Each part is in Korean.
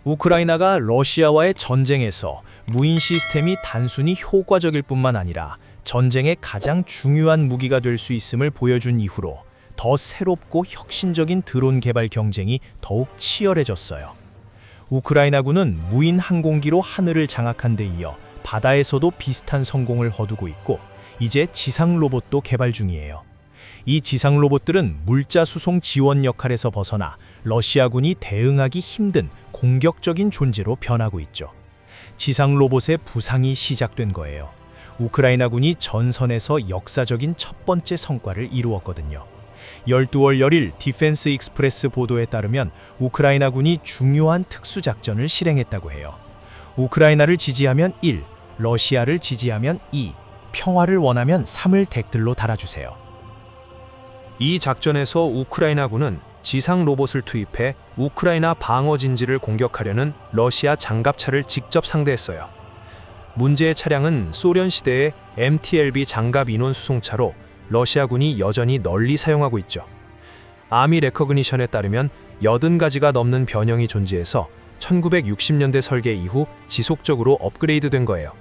우크라이나가 러시아와의 전쟁에서 무인 시스템이 단순히 효과적일 뿐만 아니라 전쟁의 가장 중요한 무기가 될 수 있음을 보여준 이후로 더 새롭고 혁신적인 드론 개발 경쟁이 더욱 치열해졌어요. 우크라이나군은 무인 항공기로 하늘을 장악한 데 이어 바다에서도 비슷한 성공을 거두고 있고 이제 지상 로봇도 개발 중이에요. 이 지상 로봇들은 물자 수송 지원 역할에서 벗어나 러시아군이 대응하기 힘든 공격적인 존재로 변하고 있죠. 지상 로봇의 부상이 시작된 거예요. 우크라이나군이 전선에서 역사적인 첫 번째 성과를 이루었거든요. 12월 10일 디펜스 익스프레스 보도에 따르면 우크라이나군이 중요한 특수작전을 실행했다고 해요. 우크라이나를 지지하면 1, 러시아를 지지하면 2, 평화를 원하면 3을 댓글로 달아주세요. 이 작전에서 우크라이나군은 지상 로봇을 투입해 우크라이나 방어 진지를 공격하려는 러시아 장갑차를 직접 상대했어요. 문제의 차량은 소련 시대의 MTLB 장갑 인원 수송차로 러시아군이 여전히 널리 사용하고 있죠. 아미 레커그니션에 따르면 80가지가 넘는 변형이 존재해서 1960년대 설계 이후 지속적으로 업그레이드된 거예요.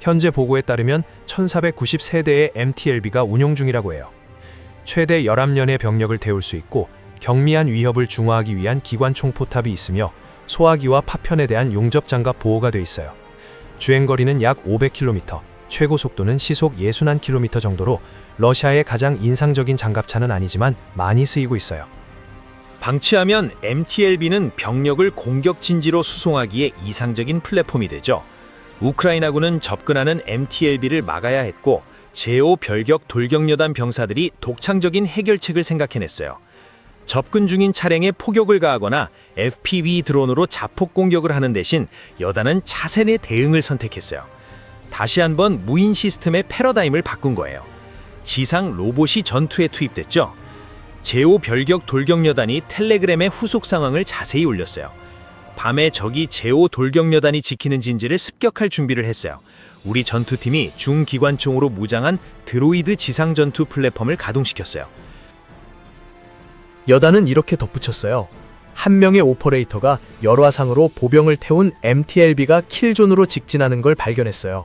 현재 보고에 따르면 1493대의 MTLB가 운용 중이라고 해요. 최대 11년의 병력을 태울 수 있고 경미한 위협을 중화하기 위한 기관총 포탑이 있으며 소화기와 파편에 대한 용접 장갑 보호가 돼 있어요. 주행거리는 약 500km, 최고 속도는 시속 61km 정도로 러시아의 가장 인상적인 장갑차는 아니지만 많이 쓰이고 있어요. 방치하면 MTLB는 병력을 공격 진지로 수송하기에 이상적인 플랫폼이 되죠. 우크라이나군은 접근하는 MTLB를 막아야 했고 제5 별격 돌격여단 병사들이 독창적인 해결책을 생각해냈어요. 접근 중인 차량에 포격을 가하거나 FPV 드론으로 자폭 공격을 하는 대신 여단은 차선의 대응을 선택했어요. 다시 한번 무인 시스템의 패러다임을 바꾼 거예요. 지상 로봇이 전투에 투입됐죠. 제5 별격 돌격여단이 텔레그램의 후속 상황을 자세히 올렸어요. 밤에 적이 제5 돌격여단이 지키는 진지를 습격할 준비를 했어요. 우리 전투팀이 중기관총으로 무장한 드로이드 지상 전투 플랫폼을 가동시켰어요. 여단은 이렇게 덧붙였어요. 한 명의 오퍼레이터가 열화상으로 보병을 태운 MTLB가 킬존으로 직진하는 걸 발견했어요.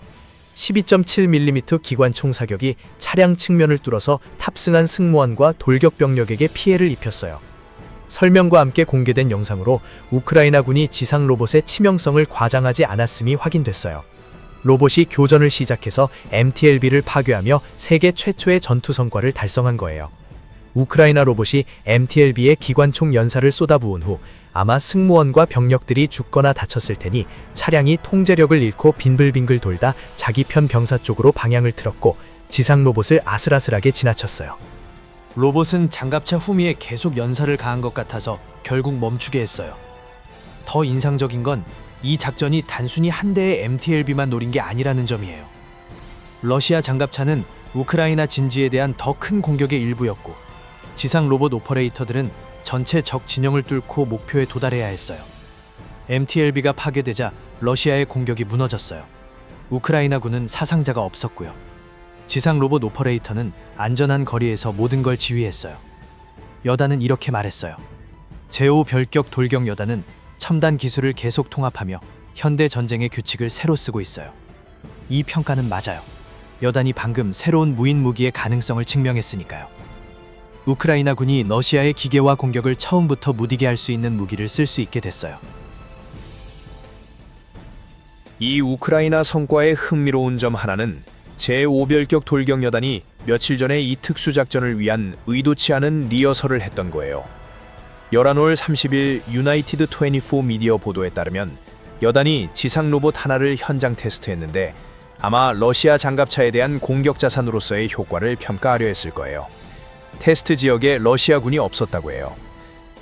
12.7mm 기관총 사격이 차량 측면을 뚫어서 탑승한 승무원과 돌격병력에게 피해를 입혔어요. 설명과 함께 공개된 영상으로 우크라이나군이 지상 로봇의 치명성을 과장하지 않았음이 확인됐어요. 로봇이 교전을 시작해서 MTLB를 파괴하며 세계 최초의 전투 성과를 달성한 거예요. 우크라이나 로봇이 MTLB의 기관총 연사를 쏟아부은 후 아마 승무원과 병력들이 죽거나 다쳤을 테니 차량이 통제력을 잃고 빙글빙글 돌다 자기 편 병사 쪽으로 방향을 틀었고 지상 로봇을 아슬아슬하게 지나쳤어요. 로봇은 장갑차 후미에 계속 연사를 가한 것 같아서 결국 멈추게 했어요. 더 인상적인 건 이 작전이 단순히 한 대의 MTLB만 노린 게 아니라는 점이에요. 러시아 장갑차는 우크라이나 진지에 대한 더 큰 공격의 일부였고 지상 로봇 오퍼레이터들은 전체 적 진영을 뚫고 목표에 도달해야 했어요. MTLB가 파괴되자 러시아의 공격이 무너졌어요. 우크라이나군은 사상자가 없었고요. 지상 로봇 오퍼레이터는 안전한 거리에서 모든 걸 지휘했어요. 여단은 이렇게 말했어요. 제5 별격 돌격 여단은 첨단 기술을 계속 통합하며 현대 전쟁의 규칙을 새로 쓰고 있어요. 이 평가는 맞아요. 여단이 방금 새로운 무인 무기의 가능성을 증명했으니까요. 우크라이나군이 러시아의 기계화 공격을 처음부터 무디게 할 수 있는 무기를 쓸 수 있게 됐어요. 이 우크라이나 성과의 흥미로운 점 하나는 제5별격 돌격여단이 며칠 전에 이 특수작전을 위한 의도치 않은 리허설을 했던 거예요. 11월 30일 유나이티드 24 미디어 보도에 따르면 여단이 지상 로봇 하나를 현장 테스트했는데 아마 러시아 장갑차에 대한 공격 자산으로서의 효과를 평가하려 했을 거예요. 테스트 지역에 러시아군이 없었다고 해요.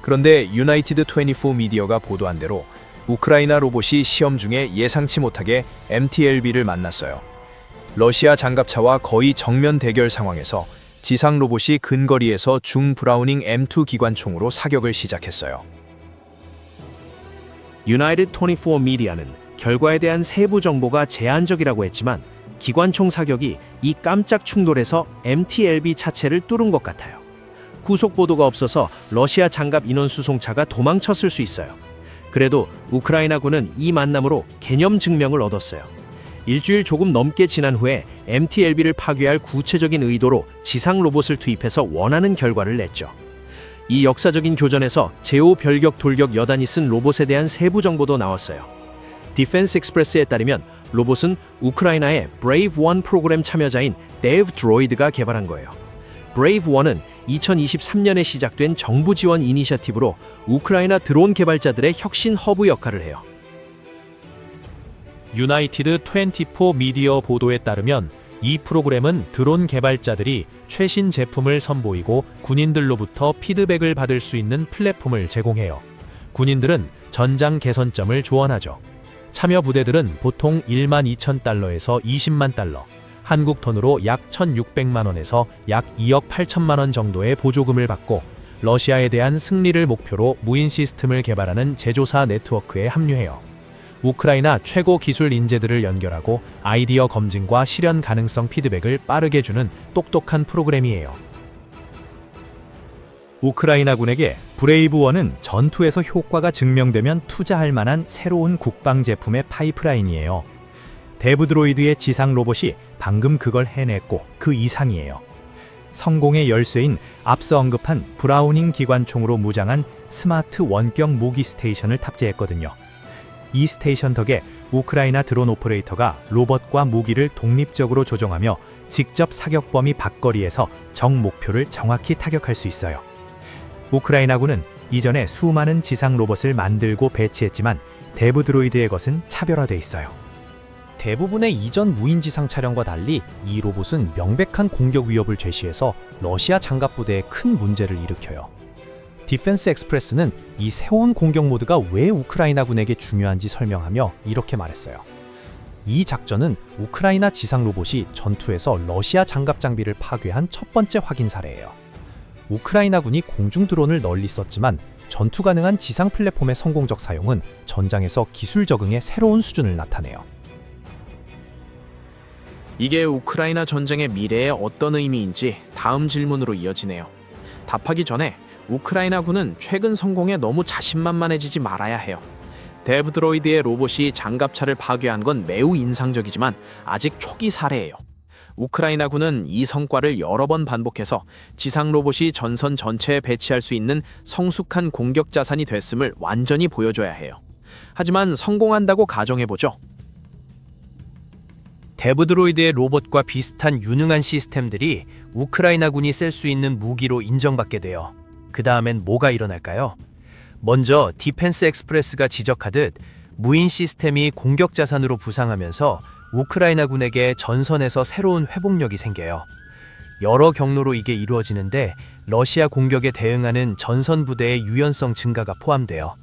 그런데 유나이티드 24 미디어가 보도한 대로 우크라이나 로봇이 시험 중에 예상치 못하게 MTLB를 만났어요. 러시아 장갑차와 거의 정면 대결 상황에서 지상 로봇이 근거리에서 중 브라우닝 M2 기관총으로 사격을 시작했어요. 유나이티드 24 미디어는 결과에 대한 세부 정보가 제한적이라고 했지만 기관총 사격이 이 깜짝 충돌에서 MTLB 차체를 뚫은 것 같아요. 후속 보도가 없어서 러시아 장갑 인원 수송차가 도망쳤을 수 있어요. 그래도 우크라이나군은 이 만남으로 개념 증명을 얻었어요. 일주일 조금 넘게 지난 후에 MTLB를 파괴할 구체적인 의도로 지상 로봇을 투입해서 원하는 결과를 냈죠. 이 역사적인 교전에서 제오 별격 돌격 여단이 쓴 로봇에 대한 세부 정보도 나왔어요. 디펜스 익스프레스에 따르면 로봇은 우크라이나의 브레이브 1 프로그램 참여자인 데브 드로이드가 개발한 거예요. 브레이브 1은 2023년에 시작된 정부 지원 이니셔티브로 우크라이나 드론 개발자들의 혁신 허브 역할을 해요. 유나이티드 24 미디어 보도에 따르면 이 프로그램은 드론 개발자들이 최신 제품을 선보이고 군인들로부터 피드백을 받을 수 있는 플랫폼을 제공해요. 군인들은 전장 개선점을 조언하죠. 참여 부대들은 보통 12,000달러에서 20만 달러, 한국 돈으로 약 1,600만 원에서 약 2억 8천만 원 정도의 보조금을 받고 러시아에 대한 승리를 목표로 무인 시스템을 개발하는 제조사 네트워크에 합류해요. 우크라이나 최고 기술 인재들을 연결하고 아이디어 검증과 실현 가능성 피드백을 빠르게 주는 똑똑한 프로그램이에요. 우크라이나군에게 브레이브1은 전투에서 효과가 증명되면 투자할 만한 새로운 국방 제품의 파이프라인이에요. 데브 드로이드의 지상 로봇이 방금 그걸 해냈고 그 이상이에요. 성공의 열쇠인 앞서 언급한 브라우닝 기관총으로 무장한 스마트 원격 무기 스테이션을 탑재했거든요. 이 스테이션 덕에 우크라이나 드론 오퍼레이터가 로봇과 무기를 독립적으로 조종하며 직접 사격 범위 밖거리에서 적 목표를 정확히 타격할 수 있어요. 우크라이나군은 이전에 수많은 지상 로봇을 만들고 배치했지만 데브 드로이드의 것은 차별화돼 있어요. 대부분의 이전 무인지상 차량과 달리 이 로봇은 명백한 공격 위협을 제시해서 러시아 장갑 부대에 큰 문제를 일으켜요. 디펜스 익스프레스는 이 새로운 공격 모드가 왜 우크라이나군에게 중요한지 설명하며 이렇게 말했어요. 이 작전은 우크라이나 지상 로봇이 전투에서 러시아 장갑 장비를 파괴한 첫 번째 확인 사례예요. 우크라이나군이 공중 드론을 널리 썼지만 전투 가능한 지상 플랫폼의 성공적 사용은 전장에서 기술 적응의 새로운 수준을 나타내요. 이게 우크라이나 전쟁의 미래에 어떤 의미인지 다음 질문으로 이어지네요. 답하기 전에 우크라이나군은 최근 성공에 너무 자신만만해지지 말아야 해요. 데브 드로이드의 로봇이 장갑차를 파괴한 건 매우 인상적이지만 아직 초기 사례예요. 우크라이나군은 이 성과를 여러 번 반복해서 지상 로봇이 전선 전체에 배치할 수 있는 성숙한 공격 자산이 됐음을 완전히 보여줘야 해요. 하지만 성공한다고 가정해보죠. 데브 드로이드의 로봇과 비슷한 유능한 시스템들이 우크라이나군이 쓸 수 있는 무기로 인정받게 돼요. 그 다음엔 뭐가 일어날까요? 먼저 디펜스 익스프레스가 지적하듯 무인 시스템이 공격 자산으로 부상하면서 우크라이나군에게 전선에서 새로운 회복력이 생겨요. 여러 경로로 이게 이루어지는데 러시아 공격에 대응하는 전선 부대의 유연성 증가가 포함돼요.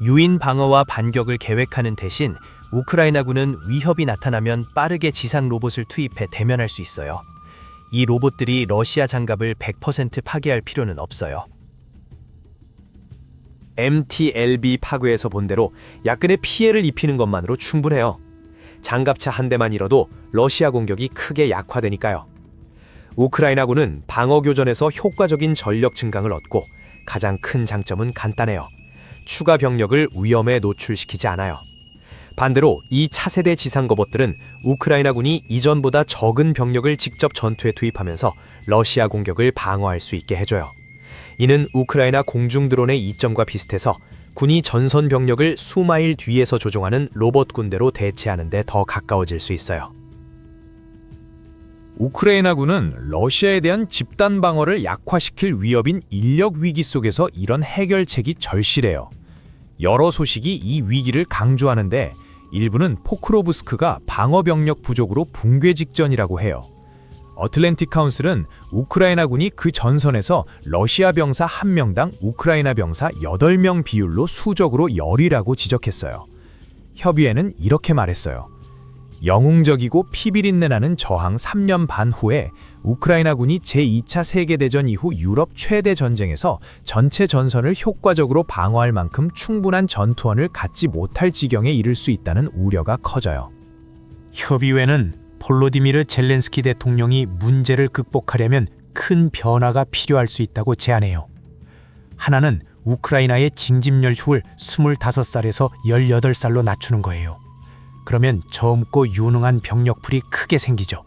유인 방어와 반격을 계획하는 대신 우크라이나군은 위협이 나타나면 빠르게 지상 로봇을 투입해 대면할 수 있어요. 이 로봇들이 러시아 장갑을 100% 파괴할 필요는 없어요. MTLB 파괴에서 본 대로 약간의 피해를 입히는 것만으로 충분해요. 장갑차 한 대만 잃어도 러시아 공격이 크게 약화되니까요. 우크라이나군은 방어 교전에서 효과적인 전력 증강을 얻고 가장 큰 장점은 간단해요. 추가 병력을 위험에 노출시키지 않아요. 반대로 이 차세대 지상 로봇들은 우크라이나군이 이전보다 적은 병력을 직접 전투에 투입하면서 러시아 공격을 방어할 수 있게 해줘요. 이는 우크라이나 공중 드론의 이점과 비슷해서 군이 전선 병력을 수마일 뒤에서 조종하는 로봇 군대로 대체하는 데 더 가까워질 수 있어요. 우크라이나군은 러시아에 대한 집단 방어를 약화시킬 위협인 인력 위기 속에서 이런 해결책이 절실해요. 여러 소식이 이 위기를 강조하는데 일부는 포크로브스크가 방어 병력 부족으로 붕괴 직전이라고 해요. 어틀랜틱 카운슬은 우크라이나군이 그 전선에서 러시아 병사 1명당 우크라이나 병사 8명 비율로 수적으로 열이라고 지적했어요. 협의회는 이렇게 말했어요. 영웅적이고 피비린내 나는 저항 3년 반 후에 우크라이나군이 제2차 세계대전 이후 유럽 최대 전쟁에서 전체 전선을 효과적으로 방어할 만큼 충분한 전투원을 갖지 못할 지경에 이를 수 있다는 우려가 커져요. 협의회는 볼로디미르 젤렌스키 대통령이 문제를 극복하려면 큰 변화가 필요할 수 있다고 제안해요. 하나는 우크라이나의 징집 연휴를 25살에서 18살로 낮추는 거예요. 그러면 젊고 유능한 병력풀이 크게 생기죠.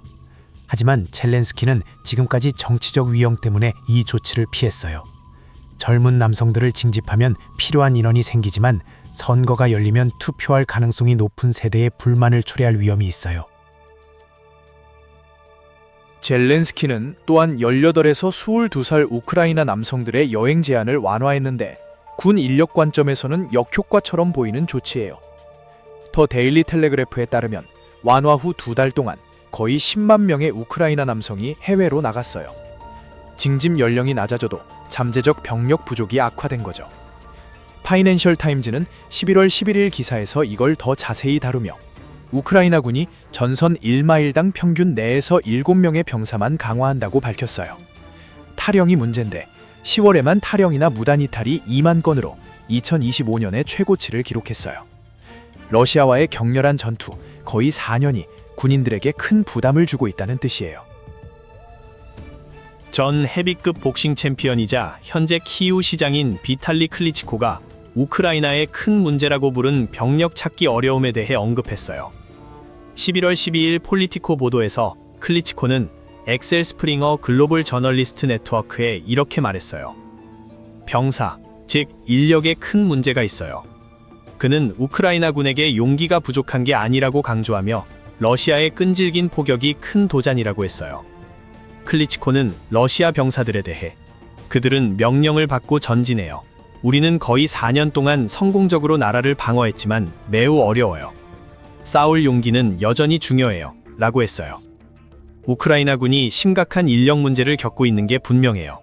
하지만 젤렌스키는 지금까지 정치적 위험 때문에 이 조치를 피했어요. 젊은 남성들을 징집하면 필요한 인원이 생기지만 선거가 열리면 투표할 가능성이 높은 세대의 불만을 초래할 위험이 있어요. 젤렌스키는 또한 18에서 22살 우크라이나 남성들의 여행 제한을 완화했는데 군 인력 관점에서는 역효과처럼 보이는 조치예요. 더 데일리 텔레그래프에 따르면 완화 후 2달 동안 거의 10만 명의 우크라이나 남성이 해외로 나갔어요. 징집 연령이 낮아져도 잠재적 병력 부족이 악화된 거죠. 파이낸셜 타임즈는 11월 11일 기사에서 이걸 더 자세히 다루며 우크라이나군이 전선 1마일당 평균 4에서 7명의 병사만 강화한다고 밝혔어요. 탈영이 문제인데 10월에만 탈영이나 무단 이탈이 2만 건으로 2025년에 최고치를 기록했어요. 러시아와의 격렬한 전투, 거의 4년이 군인들에게 큰 부담을 주고 있다는 뜻이에요. 전 헤비급 복싱 챔피언이자 현재 키이우 시장인 비탈리 클리치코가 우크라이나의 큰 문제라고 부른 병력 찾기 어려움에 대해 언급했어요. 11월 12일 폴리티코 보도에서 클리치코는 엑셀 스프링어 글로벌 저널리스트 네트워크에 이렇게 말했어요. 병사, 즉 인력에 큰 문제가 있어요. 그는 우크라이나 군에게 용기가 부족한 게 아니라고 강조하며 러시아의 끈질긴 포격이 큰 도전이라고 했어요. 클리치코는 러시아 병사들에 대해 그들은 명령을 받고 전진해요. 우리는 거의 4년 동안 성공적으로 나라를 방어했지만 매우 어려워요. 싸울 용기는 여전히 중요해요. 라고 했어요. 우크라이나군이 심각한 인력 문제를 겪고 있는 게 분명해요.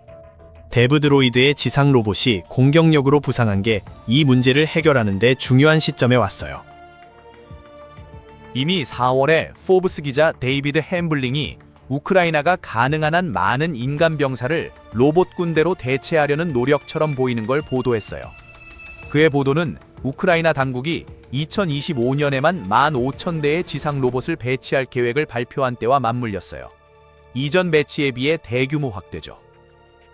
데브 드로이드의 지상 로봇이 공격력으로 부상한 게 이 문제를 해결하는 데 중요한 시점에 왔어요. 이미 4월에 포브스 기자 데이비드 햄블링이 우크라이나가 가능한 한 많은 인간 병사를 로봇 군대로 대체하려는 노력처럼 보이는 걸 보도했어요. 그의 보도는 우크라이나 당국이 2025년에만 15,000대의 지상 로봇을 배치할 계획을 발표한 때와 맞물렸어요. 이전 배치에 비해 대규모 확대죠.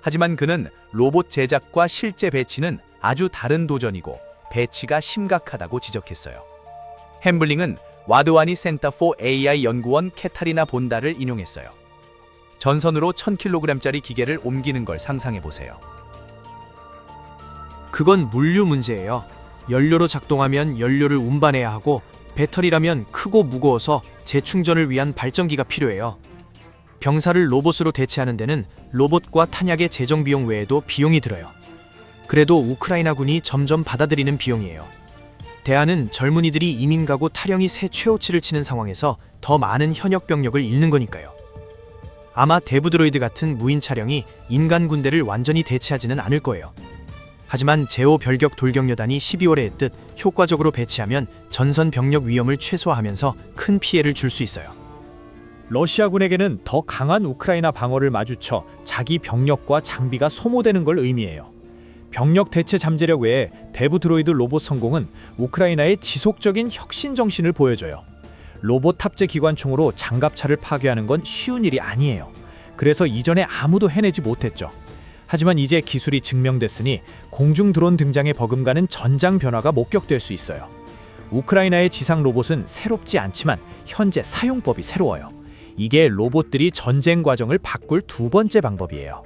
하지만 그는 로봇 제작과 실제 배치는 아주 다른 도전이고 배치가 심각하다고 지적했어요. 햄블링은 와드와니 센터 포 AI 연구원 캐타리나 본다를 인용했어요. 전선으로 1000kg짜리 기계를 옮기는 걸 상상해보세요. 그건 물류 문제예요. 연료로 작동하면 연료를 운반해야 하고 배터리라면 크고 무거워서 재충전을 위한 발전기가 필요해요. 병사를 로봇으로 대체하는 데는 로봇과 탄약의 재정 비용 외에도 비용이 들어요. 그래도 우크라이나군이 점점 받아들이는 비용이에요. 대안은 젊은이들이 이민 가고 탈영이 새 최고치를 치는 상황에서 더 많은 현역 병력을 잃는 거니까요. 아마 데브드로이드 같은 무인 차량이 인간 군대를 완전히 대체하지는 않을 거예요. 하지만 제오 별격 돌격여단이 12월에 했듯 효과적으로 배치하면 전선 병력 위험을 최소화하면서 큰 피해를 줄 수 있어요. 러시아군에게는 더 강한 우크라이나 방어를 마주쳐 자기 병력과 장비가 소모되는 걸 의미해요. 병력 대체 잠재력 외에 데브 드로이드 로봇 성공은 우크라이나의 지속적인 혁신 정신을 보여줘요. 로봇 탑재 기관총으로 장갑차를 파괴하는 건 쉬운 일이 아니에요. 그래서 이전에 아무도 해내지 못했죠. 하지만 이제 기술이 증명됐으니 공중 드론 등장에 버금가는 전장 변화가 목격될 수 있어요. 우크라이나의 지상 로봇은 새롭지 않지만 현재 사용법이 새로워요. 이게 로봇들이 전쟁 과정을 바꿀 두 번째 방법이에요.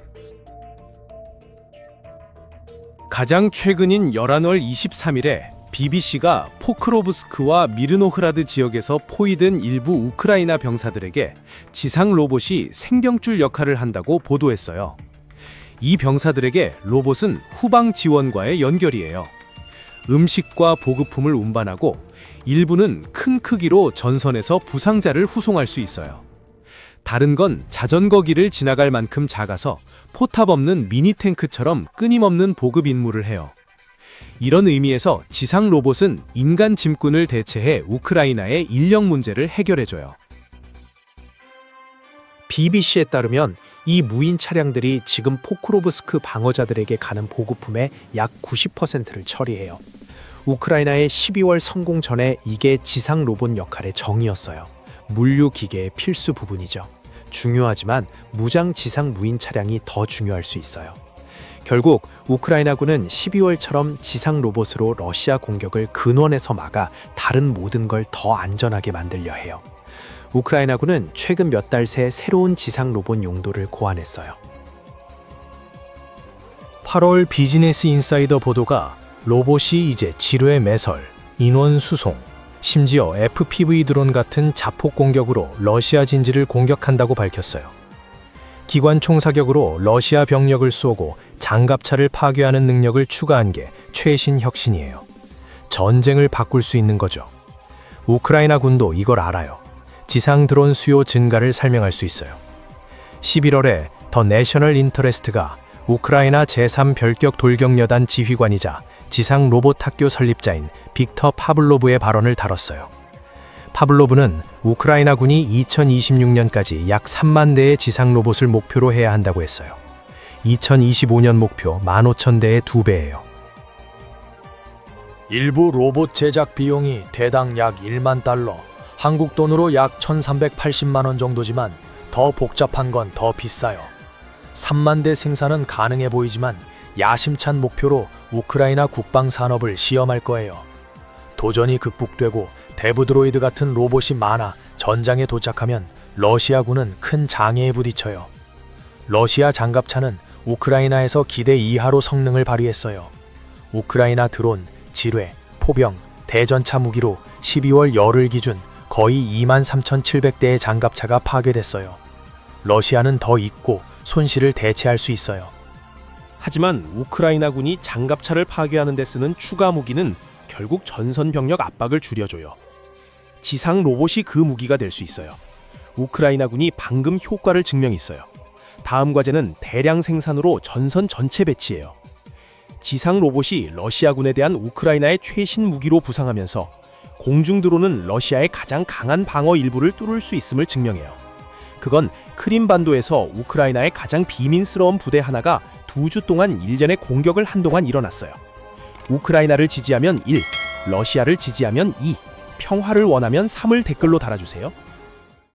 가장 최근인 11월 23일에 BBC가 포크로브스크와 미르노흐라드 지역에서 포위된 일부 우크라이나 병사들에게 지상 로봇이 생경줄 역할을 한다고 보도했어요. 이 병사들에게 로봇은 후방 지원과의 연결이에요. 음식과 보급품을 운반하고 일부는 큰 크기로 전선에서 부상자를 후송할 수 있어요. 다른 건 자전거길을 지나갈 만큼 작아서 포탑 없는 미니 탱크처럼 끊임없는 보급 임무를 해요. 이런 의미에서 지상 로봇은 인간 짐꾼을 대체해 우크라이나의 인력 문제를 해결해줘요. BBC에 따르면 이 무인 차량들이 지금 포크로브스크 방어자들에게 가는 보급품의 약 90%를 처리해요. 우크라이나의 12월 성공 전에 이게 지상 로봇 역할의 정의였어요. 물류 기계의 필수 부분이죠. 중요하지만 무장 지상 무인 차량이 더 중요할 수 있어요. 결국 우크라이나군은 12월처럼 지상 로봇으로 러시아 공격을 근원에서 막아 다른 모든 걸 더 안전하게 만들려 해요. 우크라이나군은 최근 몇 달 새 새로운 지상 로봇 용도를 고안했어요. 8월 비즈니스 인사이더 보도가 로봇이 이제 지뢰 매설, 인원 수송, 심지어 FPV 드론 같은 자폭 공격으로 러시아 진지를 공격한다고 밝혔어요. 기관총 사격으로 러시아 병력을 쏘고 장갑차를 파괴하는 능력을 추가한 게 최신 혁신이에요. 전쟁을 바꿀 수 있는 거죠. 우크라이나 군도 이걸 알아요. 지상 드론 수요 증가를 설명할 수 있어요. 11월에 더 내셔널 인터레스트가 우크라이나 제3별격 돌격여단 지휘관이자 지상 로봇 학교 설립자인 빅터 파블로브의 발언을 다뤘어요. 파블로브는 우크라이나 군이 2026년까지 약 3만 대의 지상 로봇을 목표로 해야 한다고 했어요. 2025년 목표 15,000대의 2배예요. 일부 로봇 제작 비용이 대당 약 1만 달러, 한국 돈으로 약 1,380만 원 정도지만 더 복잡한 건 더 비싸요. 3만 대 생산은 가능해 보이지만 야심찬 목표로 우크라이나 국방 산업을 시험할 거예요. 도전이 극복되고 데브드로이드 같은 로봇이 많아 전장에 도착하면 러시아군은 큰 장애에 부딪혀요. 러시아 장갑차는 우크라이나에서 기대 이하로 성능을 발휘했어요. 우크라이나 드론, 지뢰, 포병, 대전차 무기로 12월 열흘 기준 거의 23,700대의 장갑차가 파괴됐어요. 러시아는 더 잊고 손실을 대체할 수 있어요. 하지만 우크라이나군이 장갑차를 파괴하는 데 쓰는 추가 무기는 결국 전선 병력 압박을 줄여줘요. 지상 로봇이 그 무기가 될 수 있어요. 우크라이나군이 방금 효과를 증명했어요. 다음 과제는 대량 생산으로 전선 전체 배치예요. 지상 로봇이 러시아군에 대한 우크라이나의 최신 무기로 부상하면서 공중 드론은 러시아의 가장 강한 방어 일부를 뚫을 수 있음을 증명해요. 그건 크림반도에서 우크라이나의 가장 비민스러운 부대 하나가 2주 동안 일련의 공격을 한동안 일어났어요. 우크라이나를 지지하면 1, 러시아를 지지하면 2, 평화를 원하면 3을 댓글로 달아주세요.